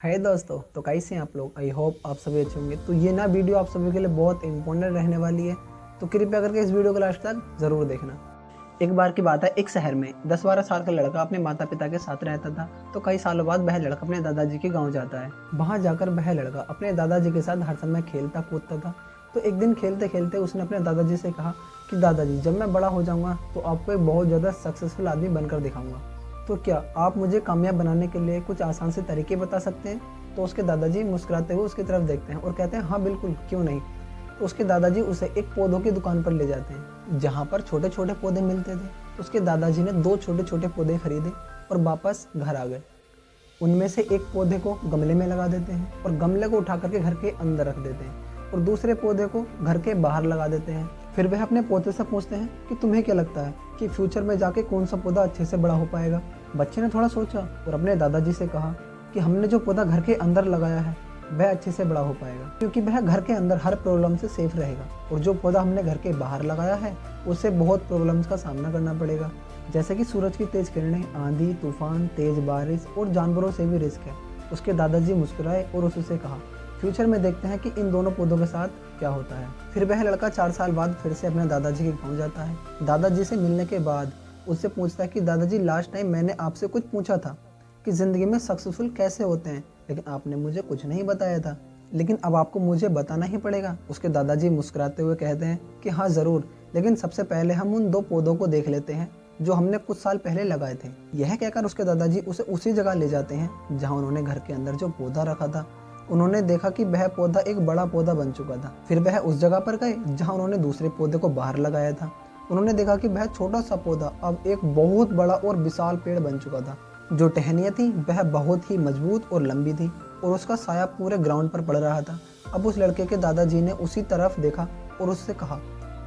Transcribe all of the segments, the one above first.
है दोस्तों, तो कैसे हैं आप लोग। आई होप आप सभी अच्छे होंगे। तो ये ना वीडियो आप सभी के लिए बहुत इंपॉर्टेंट रहने वाली है, तो कृपया करके इस वीडियो को लास्ट तक ज़रूर देखना। एक बार की बात है, एक शहर में 10-12 साल का लड़का अपने माता पिता के साथ रहता था। तो कई सालों बाद वह लड़का अपने दादाजी के गाँव जाता है। वहाँ जाकर वह लड़का अपने दादाजी के साथ हर समय खेलता कूदता था। तो एक दिन खेलते खेलते उसने अपने दादाजी से कहा कि दादाजी, जब मैं बड़ा हो जाऊँगा तो आपको एक बहुत ज़्यादा सक्सेसफुल आदमी बनकर दिखाऊँगा। तो क्या आप मुझे कामयाब बनाने के लिए कुछ आसान से तरीके बता सकते हैं। तो उसके दादाजी मुस्कुराते हुए उसकी तरफ देखते हैं और कहते हैं हाँ बिल्कुल, क्यों नहीं। तो उसके दादाजी उसे एक पौधों की दुकान पर ले जाते हैं जहाँ पर छोटे छोटे पौधे मिलते थे। तो उसके दादाजी ने 2 छोटे छोटे पौधे खरीदे और वापस घर आ गए। उनमें से एक पौधे को गमले में लगा देते हैं और गमले को उठा करके घर के अंदर रख देते हैं और दूसरे पौधे को घर के बाहर लगा देते हैं। फिर वह अपने पोते से पूछते हैं कि तुम्हें क्या लगता है कि फ्यूचर में जाके कौन सा पौधा अच्छे से बड़ा हो पाएगा। बच्चे ने थोड़ा सोचा और अपने दादाजी से कहा कि हमने जो पौधा घर के अंदर लगाया है वह अच्छे से बड़ा हो पाएगा, क्योंकि वह घर के अंदर हर प्रॉब्लम से सेफ रहेगा। और जो पौधा हमने घर के बाहर लगाया है उससे बहुत प्रॉब्लम्स का सामना करना पड़ेगा, जैसे कि सूरज की तेज किरणें, आंधी तूफान, तेज बारिश और जानवरों से भी रिस्क है। उसके दादाजी मुस्कुराए और उससे कहा फ्यूचर में देखते हैं कि इन दोनों पौधों के साथ क्या होता है। फिर वह लड़का 4 साल बाद फिर से अपने दादाजी के गाँव जाता है। दादाजी से मिलने के बाद उससे पूछता है कि दादाजी, लास्ट टाइम मैंने आपसे कुछ पूछा था कि ज़िंदगी में सक्सेसफुल कैसे होते हैं, लेकिन आपने मुझे कुछ नहीं बताया था, लेकिन अब आपको मुझे बताना ही पड़ेगा। उसके दादाजी मुस्कुराते हुए कहते हैं कि हाँ ज़रूर, लेकिन सबसे पहले हम उन 2 पौधों को देख लेते हैं जो हमने कुछ साल पहले लगाए थे। यह कहकर उसके दादाजी उसे उसी जगह ले जाते हैं जहाँ उन्होंने घर के अंदर जो पौधा रखा था। उन्होंने देखा कि वह पौधा एक बड़ा पौधा बन चुका था। फिर वह उस जगह पर गए जहाँ उन्होंने दूसरे पौधे को बाहर लगाया था। उन्होंने देखा कि वह छोटा सा पौधा अब एक बहुत बड़ा और विशाल पेड़ बन चुका था। जो टहनियाँ थी वह बहुत ही मजबूत और लंबी थी और उसका साया पूरे ग्राउंड पर पड़ रहा था। अब उस लड़के के दादाजी ने उसी तरफ देखा और उससे कहा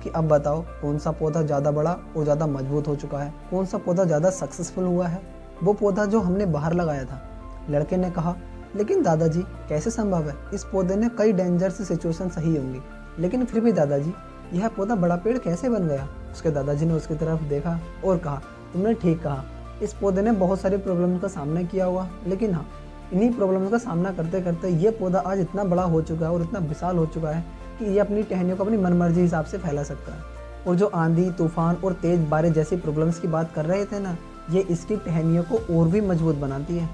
कि अब बताओ कौन सा पौधा ज़्यादा बड़ा और ज़्यादा मजबूत हो चुका है, कौन सा पौधा ज़्यादा सक्सेसफुल हुआ है। वो पौधा जो हमने बाहर लगाया था। लड़के ने कहा लेकिन दादाजी कैसे संभव है, इस पौधे ने कई डेंजरस सिचुएशन सही होंगी, लेकिन फिर भी दादाजी यह पौधा बड़ा पेड़ कैसे बन गया। उसके दादाजी ने उसकी तरफ देखा और कहा तुमने ठीक कहा, इस पौधे ने बहुत सारी प्रॉब्लम्स का सामना किया हुआ, लेकिन हाँ, इन्हीं प्रॉब्लम्स का सामना करते करते ये पौधा आज इतना बड़ा हो चुका है और इतना विशाल हो चुका है कि ये अपनी टहनियों को अपनी मनमर्जी हिसाब से फैला सकता है। और जो आंधी तूफान और तेज बारिश जैसी प्रॉब्लम्स की बात कर रहे थे ना, ये इसकी टहनियों को और भी मजबूत बनाती है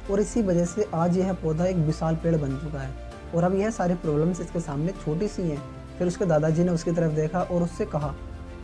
और इसी वजह से आज यह पौधा एक विशाल पेड़ बन चुका है और अब यह सारी प्रॉब्लम्स इसके सामने छोटी सी हैं। फिर उसके दादाजी ने उसकी तरफ देखा और उससे कहा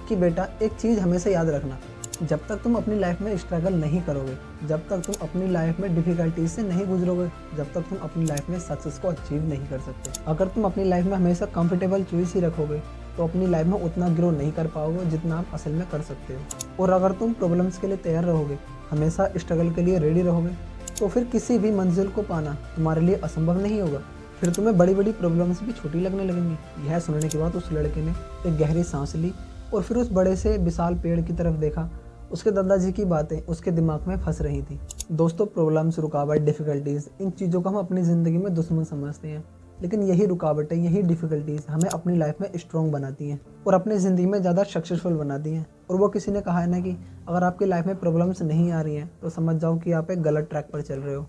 कि बेटा, एक चीज़ हमेशा याद रखना, जब तक तुम अपनी लाइफ में स्ट्रगल नहीं करोगे, जब तक तुम अपनी लाइफ में डिफ़िकल्टीज से नहीं गुजरोगे, जब तक तुम अपनी लाइफ में सक्सेस को अचीव नहीं कर सकते। अगर तुम अपनी लाइफ में हमेशा कंफर्टेबल चॉइस ही रखोगे तो अपनी लाइफ में उतना ग्रो नहीं कर पाओगे जितना आप असल में कर सकते हो। और अगर तुम प्रॉब्लम्स के लिए तैयार रहोगे, हमेशा स्ट्रगल के लिए रेडी रहोगे, तो फिर किसी भी मंजिल को पाना तुम्हारे लिए असंभव नहीं होगा। फिर तुम्हें बड़ी बड़ी प्रॉब्लम्स भी छोटी लगने लगेंगी। यह सुनने के बाद उस लड़के ने एक गहरी सांस ली और फिर उस बड़े से विशाल पेड़ की तरफ देखा। उसके दादाजी की बातें उसके दिमाग में फंस रही थी। दोस्तों, प्रॉब्लम्स, रुकावट, डिफ़िकल्टीज़, इन चीज़ों को हम अपनी ज़िंदगी में दुश्मन समझते हैं, लेकिन यही रुकावटें, यही डिफ़िकल्टीज़ हमें अपनी लाइफ में स्ट्रॉन्ग बनाती हैं और अपनी ज़िंदगी में ज़्यादा सक्सेसफुल बनाती हैं। और वो किसी ने कहा है ना कि अगर आपकी लाइफ में प्रॉब्लम्स नहीं आ रही हैं तो समझ जाओ कि आप एक गलत ट्रैक पर चल रहे हो।